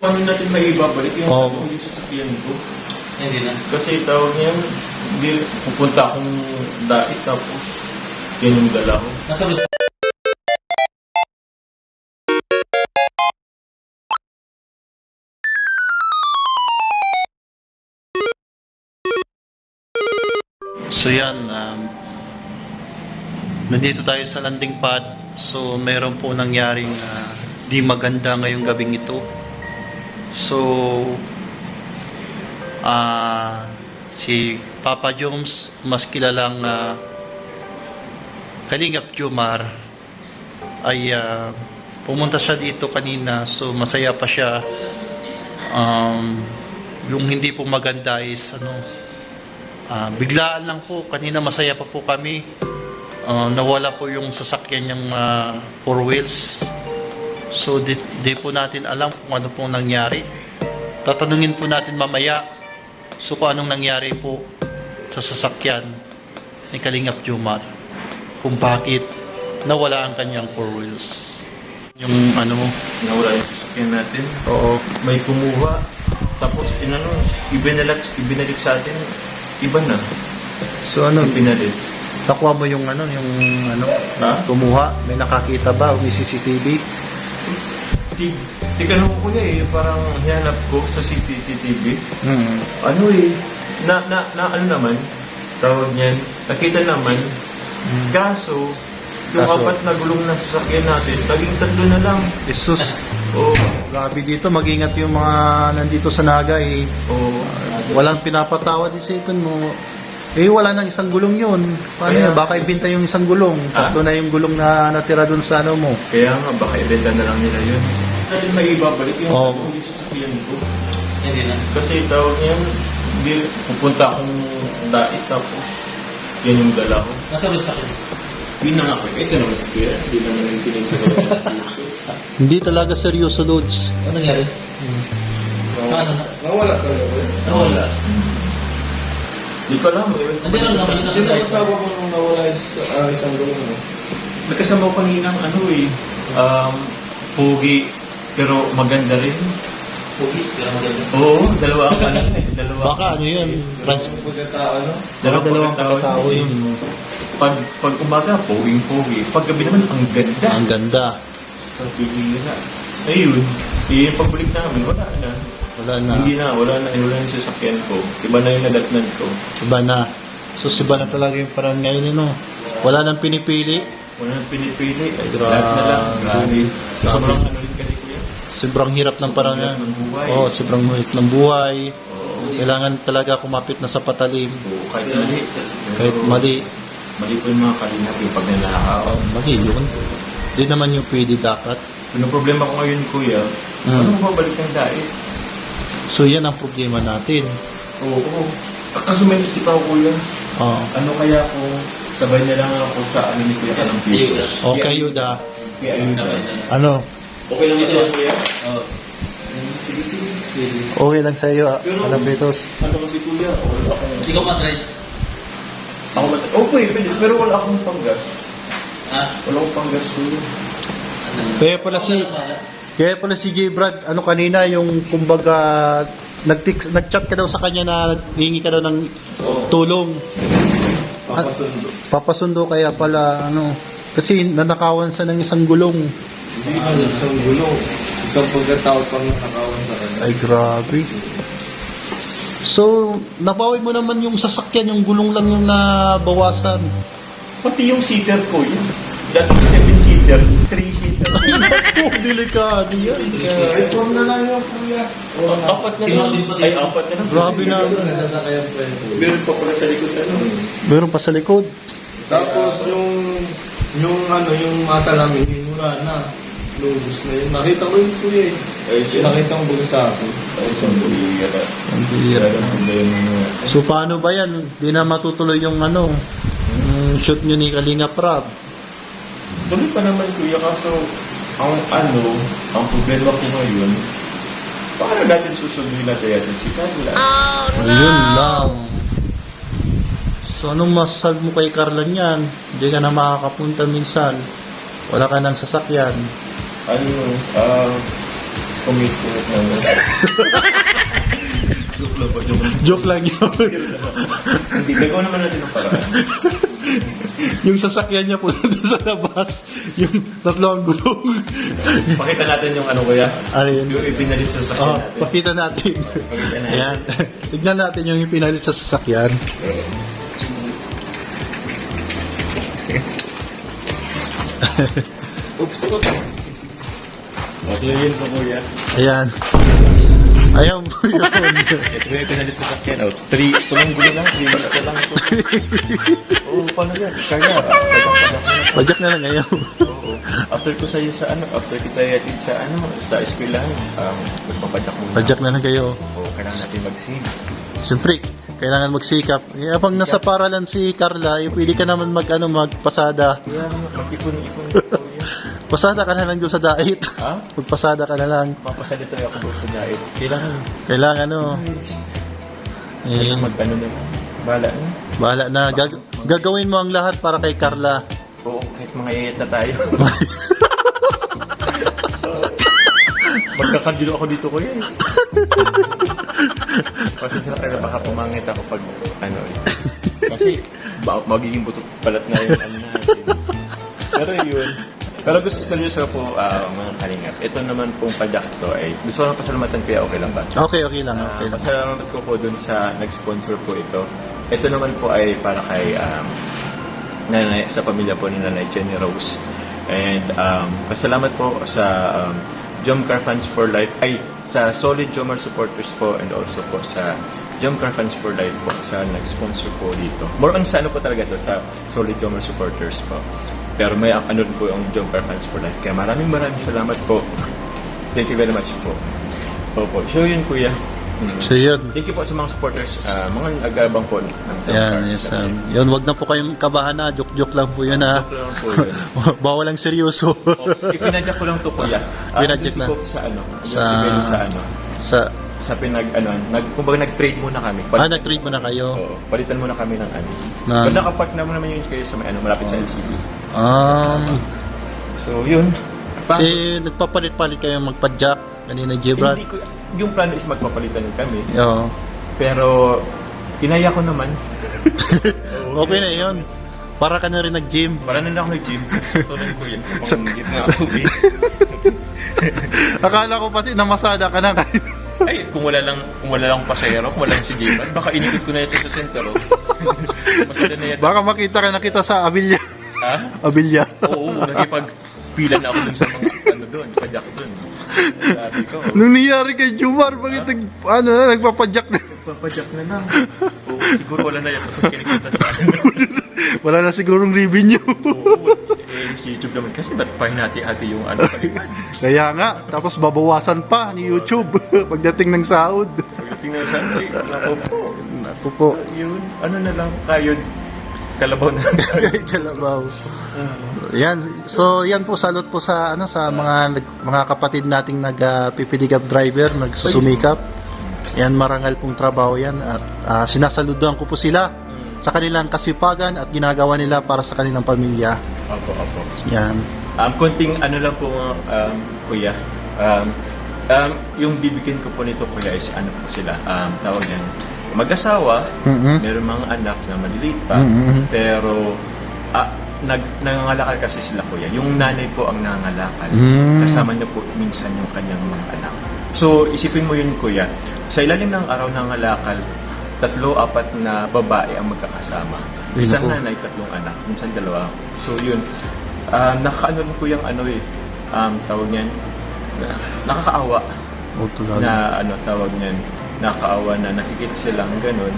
Paano natin maibabalik yung Oo. yung sasakyan ko? Hindi na. Kasi tawag niyan, hindi, pupunta akong dait tapos yan yung dala ko. Nasabi. So yan, nandito tayo sa landing pad. So meron po nangyaring di maganda ngayong gabing ito. So si Papa Joms, mas kilalang Kalingap Jomar, ay pumunta siya dito kanina. So masaya pa siya. Yung hindi po maganda is biglaan lang po. Kanina masaya pa po kami. Nawala po yung sasakyan niyang 4 wheels. So di po natin alam kung ano pong nangyari. Tatanungin po natin mamaya so kung anong nangyari po sa sasakyan ni Kalingap Jomar, kung bakit nawala ang kanyang 4 wheels. Yung ano mo, Nawala yung sasakyan natin. oo, May kumuha. Tapos ibinalik sa atin. Iba na. so ano, Ibinalik. nakuha mo yung Ha? kumuha, may nakakita ba, may CCTV? Tika ko kuya parang hinanap ko sa CCTV. Hmm. Ano ano naman, tawag niyan, nakita naman, kaso, yung Kaso? 4 na gulong na sasakyan natin, naging 3 na lang. Jesus, Oo. grabe dito, mag-ingat yung mga nandito sa Naga eh. Oo. Walang pinapatawad, isipin mo. Eh, wala nang isang gulong yun. Paano Kaya- yun? Baka ibenta yung isang gulong. Ah? Tatlo na yung gulong na natira dun sa ano mo. Kaya nga, baka ibenta na lang nila yun. Natin maibabalik yung Oo. yung sasakyan ko. Hindi na. Kasi tawag niyan, hindi, pupunta akong dait tapos yan yung dala ko. Nasabi sa akin. Yun na nga ko. Ito naman si Kuya. Hindi naman yung tinigsagot sa Hindi talaga seryoso, Lods. Ano nangyari? Paano na? Nawala talaga. Nawala. Hindi ko alam. Hindi lang naman yun. Sino kasama mo nung nawala isang gulong mo? Nagkasama ko kaninang pogi, pero maganda rin. Pugi. Pero maganda. Oo, dalawa ang kanina. Dalawa. Baka ano yun? Pagkatao, no? Baka dalawang pagkatao yun. Pag umaga, pogi. Pag gabi naman, ang ganda. Ang ganda. Pagpipili na. Ayun. Yung pagbalik namin, wala na. Wala na. Wala na yung sasakyan ko. Iba na yung nadatnan ko. Iba na. So, iba na talaga yung parang ngayon, no? Wala nang pinipili. Wala nang pinipili. Ay, Grabe. lahat na lang. Grabe. Sabi. Sobrang ano rin kasi kuya. Sobrang hirap ng parang Sobrang hirap ng buhay. Oo, sobrang hirap ng buhay. Oo. Kailangan talaga kumapit na sa patalim. Oo, kahit mali. Kahit mali. Mali po yung mga kalingap yung pag nanakaw. Mali yun. Di naman yung pwede dapat. Ano problema ko ngayon, kuya? Hmm. Ano babalik ng dait? So, yan ang problema natin. Oo. Kaso may isip ako, kuya. Oo. Ano kaya kung sabay na lang ako sa ano ni Kuya Kalampitos? Okay, Yuda. Kuya Ayuda. Ano? Okay lang ba sa'yo, kuya? Oo. Sige, sige. Okay lang sa iyo, Alambetos. Ano kasi kuya? Wala akong... Ikaw mag-ride. Ako mat... Okay, pwede. Pero wala akong panggas. Ha? Wala akong panggas, kuya. Kaya pala si J. Brad, ano kanina, yung kumbaga, nag-chat ka daw sa kanya na hingi ka daw ng tulong. Papasundo. Papasundo kaya pala, kasi nanakawan sa ng isang gulong. Hindi na isang gulong. Isang pagkatao pang nakakawan sa kanya. Ay, grabe. So, nabawi mo naman yung sasakyan, yung gulong lang yung nabawasan. Pati yung seater ko, yun. Dating 7-seater, 3-seater. Delikado yan. Reform na lang yung kuya. Apat na lang. Ay, apat na lang. Grabe na. Nasasakayan pa yun. Meron pa pala sa likod, ano. Meron pa sa likod. Tapos yung masa namin, wala na. Lubos na yun. Nakita ko yung kuya eh. Ay, siya. Nakita ko baga sa akin. Ay, siyang buliya ka. Ang bihira. Problema. So, paano ba yan? Di na matutuloy yung shoot nyo ni Kalinga Prab. Tuloy pa naman kuya, kaso ang problema ko ngayon, paano natin susunduin natin si Carla? Ayun lang. So, anong masasabi mo kay Carla niyan? Hindi ka na makakapunta minsan. Wala ka ng sasakyan. Pumit-pumit na. Joke lang po, joke lang. Joke lang yun. Hindi, gagawa naman natin ng paraan. Yung sasakyan niya po doon sa labas, yung tatlo ang gulong. Pakita natin yung ano kuya. Ano yun? Yung ipinalit sa sasakyan Oh, natin. pakita natin. Pakita natin. Ayan. Tignan natin yung pinalit sa sasakyan. Oops, oops. O, so yun po kuya. Ayan. Ayan po yun. Ito yung pinalit sa sasakyan. O, 3, tulong gulo lang, 3 minutes na lang ito. Oo, paano yan? Kaya, Pajak na lang ngayon. oo. After ko sa'yo sa ano, after kita yatid sa ano, sa eskwelahan, magpapadyak muna. Pajak na lang kayo. Oo, kailangan natin mag-save. Siyempre, kailangan magsikap. Eh, pag nasa paralan si Carla, pwede ka naman magpasada. Kaya mag-ipon-ipon ko yun. Pasada ka na lang doon sa diet. Ha? Magpasada ka na lang. Mapasalito ako doon sa diet. Kailangan. Kailangan Kailangan mag-ano na lang. Bahala na. bahala na. Gagawin mo ang lahat para kay Carla. Oo, kahit mga yayat na tayo. Magkakandilo ako dito kuya eh. Pasensya na kayo baka pumangit ako pag ano eh. Kasi magiging butot balat na yung ano natin. Pero yun. Pero gusto seryoso po mga kalingap. Ito naman pong padyak to ay gusto ko lang pasalamatan kuya, okay lang ba? Okay lang. Okay lang. Pasalamat ko po dun sa nag-sponsor po ito. Ito naman po ay para kay nanay, sa pamilya po ni Nanay Jenny Rose. And pasalamat po sa Jomcar Fans for Life, ay sa Solid Jomar supporters po, and also po sa Jomcar Fans for Life po sa nag-sponsor po dito. More on sa ano po talaga to, sa Solid Jomar supporters po. Pero may ano rin po yung Jomcar Fans for Life. Kaya maraming salamat po. Thank you very much po. Opo. So yun kuya. So yun. Thank you po sa mga supporters, mga nag-abang po ng Ayan, yes. Yun, wag na po kayong kabahan na. Joke lang po yun ha. Joke lang po yun. Bawal ang seryoso. Pinadyak ko lang to kuya. Pinadyak na. Ko sa ano, Sa- sa ano, sa kumbaga nag-trade muna kami. Nag-trade mo na kayo. Oo, palitan muna kami ng ano. Na- Pero nakapark naman yun kayo sa may ano, malapit sa LCC. So, yun. Kasi nagpapalit-palit kayo magpa-jack. Kanina Gibrat. Hindi ko, yung plano is magpapalitan kami. Oo. Pero, kinaya ko naman. Okay na yun. Para ka na rin nag-gym. Para na ako nag-gym. Tuloy ko yun. Kung gym na ako eh. Akala ko pati namasada ka na. Ay, kung wala lang pasahero, kung wala lang si J-Bad, baka inikot ko na ito sa sentro. Masada na yan. Baka makita ka na kita sa Abilya. Ha? Abilya. Oo, nagipagpila na ako dun sa mga ano dun, padyak dun. Sabi ko, Nung nangyari kay Jumar, bakit nagpapadyak na? papadyak na lang. Oo, siguro wala na yan. Tapos kinikita sa akin. Wala na sigurong revenue. Oo, si YouTube naman kasi ba't pahinati-hati yung ano palipad? Kaya nga, tapos babawasan pa ni YouTube pagdating ng sahod. Tingnan sa ay, nako po. Naku po. Yun, ano na lang, kayod. Kalabaw na lang. Kalabaw. Yan. So, yan po salute po sa sa mga kapatid nating nagpipiligap driver, nagsusumikap. Yan, marangal pong trabaho yan at sinasaludoan ko po sila sa kanilang kasipagan at ginagawa nila para sa kanilang pamilya. Opo. Yan. Konting ano lang po, kuya. Yung bibigyan ko po nito, kuya, is ano po sila, tawag yan, mag-asawa, meron mga anak na maliliit pa, pero nangangalakal kasi sila, kuya. Yung nanay po ang nangangalakal. Kasama niya po minsan yung kanyang mga anak. So, isipin mo yun, kuya. Sa ilalim ng araw nangangalakal, 3-4 na babae ang magkakasama. Isang nanay, 3 anak, minsan 2. So, yun. Nakakaano rin po yung tawag niyan, nakakaawa na tawag niyan, nakakaawa na nakikita silang ganun.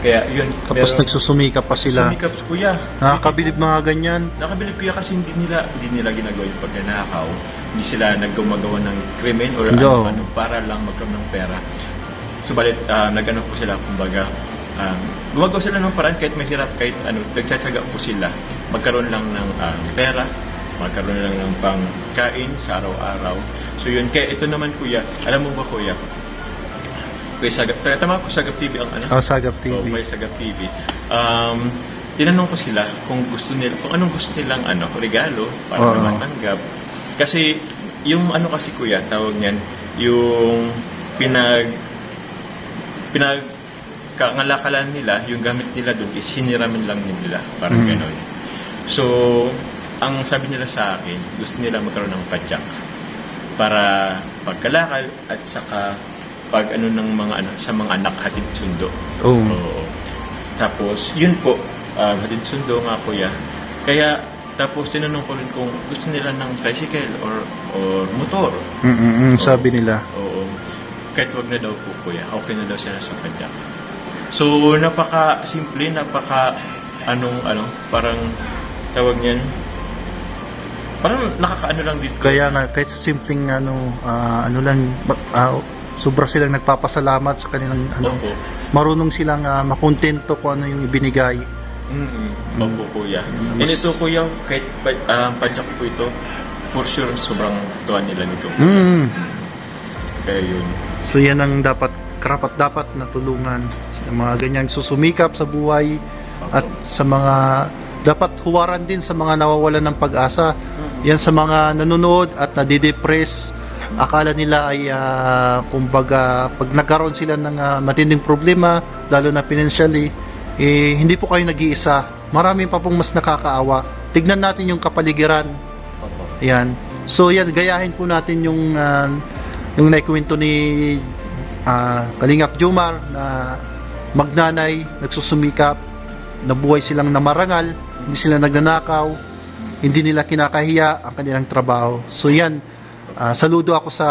Kaya yun. Tapos nagsusumikap pa sila. Sumikap, kuya. Nakakabilib mga ganyan. Nakabilib, kuya, kasi hindi nila ginagawa yung pagnanakaw. Hindi sila naggumagawa ng krimen or ano para lang magkaroon ng pera. Subalit, nagano po sila, kumbaga, gumagawa sila ng paraan kahit mahirap, kahit nagtsatsaga po sila, magkaroon lang ng pera, magkaroon lang ng pangkain sa araw-araw. So yun, kaya ito naman, kuya, alam mo ba, kuya, tama ko Sagap TV ang ano? Sagap TV. So, may Sagap TV. Tinanong ko sila kung anong gusto nilang regalo para matanggap. Kasi yung kasi, kuya, tawag niyan, yung pinagkangalakalan nila, yung gamit nila doon is hiniramin lang nila, parang gano'n. So, ang sabi nila sa akin, gusto nila magkaroon ng padyak para pagkalakal at saka pag ano ng mga ano sa mga anak hatid sundo. Oh. Oo. Tapos, yun po, hatid sundo nga kuya. Kaya, tapos tinanong ko rin kung gusto nila ng tricycle or motor. Sabi nila. Oo. Kahit wag na daw po kuya, okay na daw sila sa padyak. So, napaka-simple, parang tawag niyan, parang nakakaano lang dito. Kaya nga, kahit sa simpleng sobra silang nagpapasalamat sa kanilang Opo. marunong silang makontento kung ano yung ibinigay. Opo kuya. And ito kuya, kahit padyak po ito, for sure sobrang tuwa nila nito. Kaya yun. So yan ang dapat na tulungan sa mga ganyang susumikap sa buhay at sa mga dapat huwaran din sa mga nawawalan ng pag-asa. Yan sa mga nanonood at nadidepress, akala nila ay kumbaga pag nagkaroon sila ng matinding problema, lalo na financially, hindi po kayo nag-iisa. Marami pa pong mas nakakaawa. Tignan natin yung kapaligiran. Yan. So yan, gayahin po natin yung naikwento ni Kalingap Jomar na magnanay, nagsusumikap, nabuhay silang namarangal, hindi sila nagnanakaw, hindi nila kinakahiya ang kanilang trabaho. So yan, saludo ako sa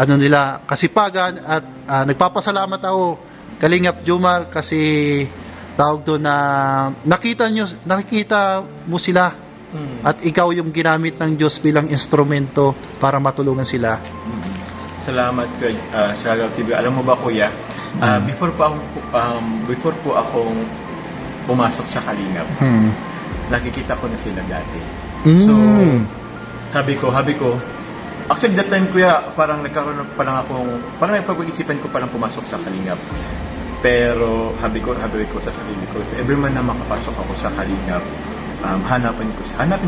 nila kasipagan at nagpapasalamat ako Kalingap Jomar kasi tawag doon na nakita mo sila at ikaw yung ginamit ng Diyos bilang instrumento para matulungan sila. Salamat sa TV. Alam mo ba kuya, before po akong pumasok sa Kalingap, nakikita ko na sila dati. So, habi ko, actually that time kuya, parang nagkaroon pa lang parang pag-iisipan ko palang pumasok sa Kalingap. Pero habi ko sa sarili ko, every man na makapasok ako sa Kalingap, hanapin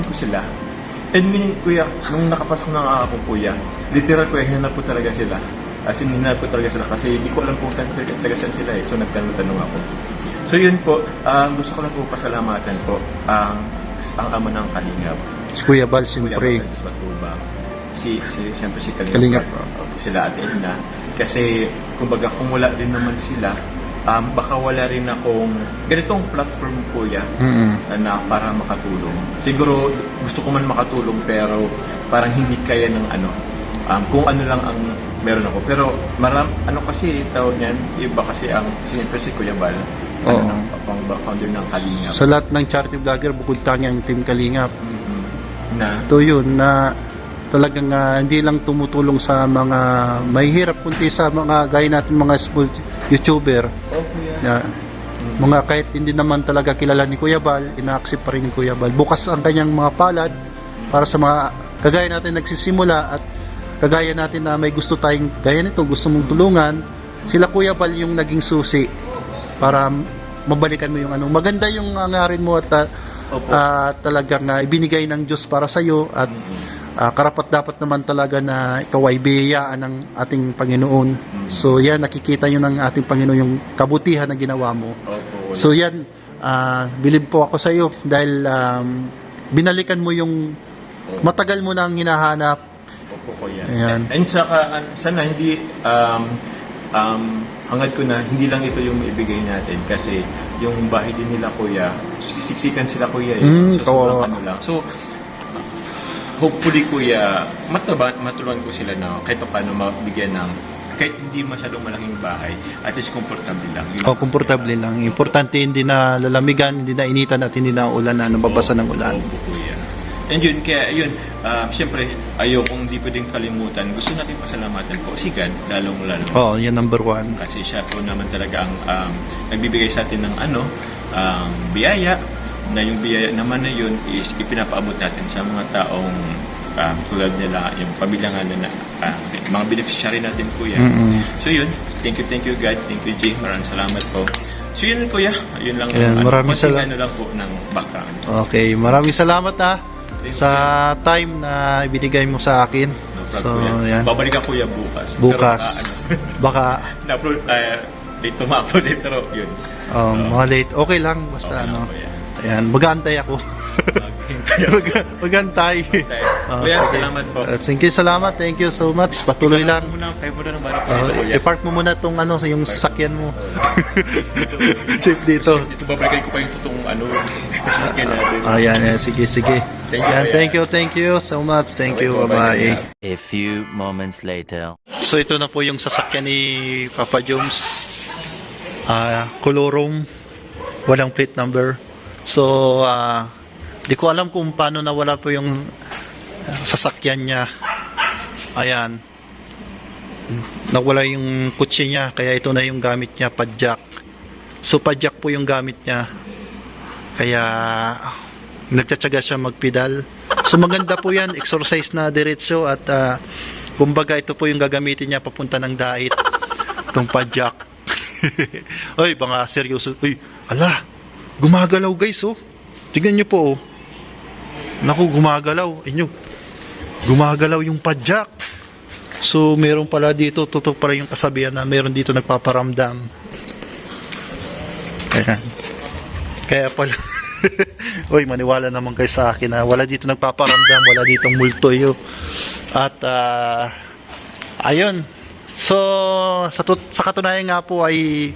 ko sila. And meaning kuya, nung nakapasok na nga ako kuya, literal kuya, hinanap ko talaga sila. As in, hinanap ko talaga sila kasi hindi ko alam kung saan sila eh. So nagtanong ako. So yun po, gusto ko lang po pasalamatan po ang ama ng Kalingap. Si Kuya Bal, siyempre. Siyempre si Kalingap. Sila Ate Edna. Kasi kumbaga kung wala din naman sila, baka wala rin akong ganitong platform kuya na para makatulong. Siguro gusto ko man makatulong pero parang hindi kaya ng kung ano lang ang meron ako. Pero kasi tawag niyan, iba kasi ang siyempre si Kuya Bal, founder ng Kalingap. Sa lahat ng charity vlogger, bukod tangi ang Team Kalingap. Na ito yun na talagang hindi lang tumutulong sa mga mahihirap kundi sa mga gaya natin mga small YouTuber na mga kahit hindi naman talaga kilala ni Kuya Bal, ina-accept pa rin ni Kuya Bal. Bukas ang kanyang mga palad para sa mga kagaya natin nagsisimula at kagaya natin na may gusto tayong gaya nito, gusto mong tulungan, sila Kuya Bal yung naging susi para mabalikan mo yung maganda yung ngarin mo at talagang ibinigay ng Diyos para sa iyo at karapat-dapat naman talaga na ikaw ay biyayaan ng ating Panginoon. So yan, nakikita nyo ng ating Panginoon yung kabutihan na ginawa mo. So yan, bilib po ako sa iyo dahil binalikan mo yung matagal mo nang hinahanap. Opo, yan. And saka, sana hindi, hangad ko na, hindi lang ito yung ibigay natin kasi yung bahay din nila kuya, siksikan sila kuya eh. So, lang. So, hopefully kuya, matulungan ko sila na kahit paano mabigyan ng kahit hindi masyadong malaking bahay, at least komportable lang. Komportable lang. Importante hindi na lalamigan, hindi na initan at hindi na ulan na nababasa ng ulan. Kuya. And yun, kaya yun, siyempre, ayokong hindi pwedeng kalimutan. Gusto natin pasalamatan po si God, lalong-lalo. Yan number one. Kasi siya po naman talaga ang nagbibigay sa atin ng biyaya, na yung biyaya naman na yun is ipinapaabot natin sa mga taong tulad nila, yung pamilya nga na mga beneficiary natin kuya. So yun, thank you God, thank you Jay, maraming salamat po. So yun kuya, yun lang maraming salamat lang po ng background. Okay, maraming salamat sa time na ibinigay mo sa akin. vlog So, kuya. yan. Babalikan kuya bukas. Bukas. Pero, Baka na-upload, late tumapload dito, pero yun. mga late. Okay lang, basta Okay lang, ano. kuya. Ayan, mag-aantay ako. Mag-antay. Kuya, salamat po. Salamat. Thank you so much. Patuloy lang. Kayo muna ng balik kuya. I-park mo muna tong yung sasakyan mo. Safe dito. Ito, babalikan ko pa yung totoong sasakyan natin. Ayan, sige. Thank you, Yan, kuya. thank you so much. Thank Okay you. po, Bye-bye. bye. A few moments later. So ito na po yung sasakyan ni Papa Joms. Colorum. Walang plate number. So, di ko alam kung paano nawala po yung sasakyan niya. Ayan. Nawala yung kutsi niya. Kaya ito na yung gamit niya, padjak. So, padjak po yung gamit niya. Kaya, nagtatsaga siya magpedal. So, maganda po yan. Exercise na diretso. At, kumbaga, ito po yung gagamitin niya papunta ng dait. Itong padjak. Oy, mga seryoso. Uy, ala, gumagalaw guys, oh. Tingnan nyo po, oh. Naku, gumagalaw. Inyo, gumagalaw yung padjak. So, meron pala dito, totoo pala yung kasabihan na meron dito nagpaparamdam. Ayan. Kaya pala, uy, maniwala naman kayo sa akin na wala dito nagpaparamdam, wala ditong multoy, oh. At, ayun. So, sa katunayan nga po ay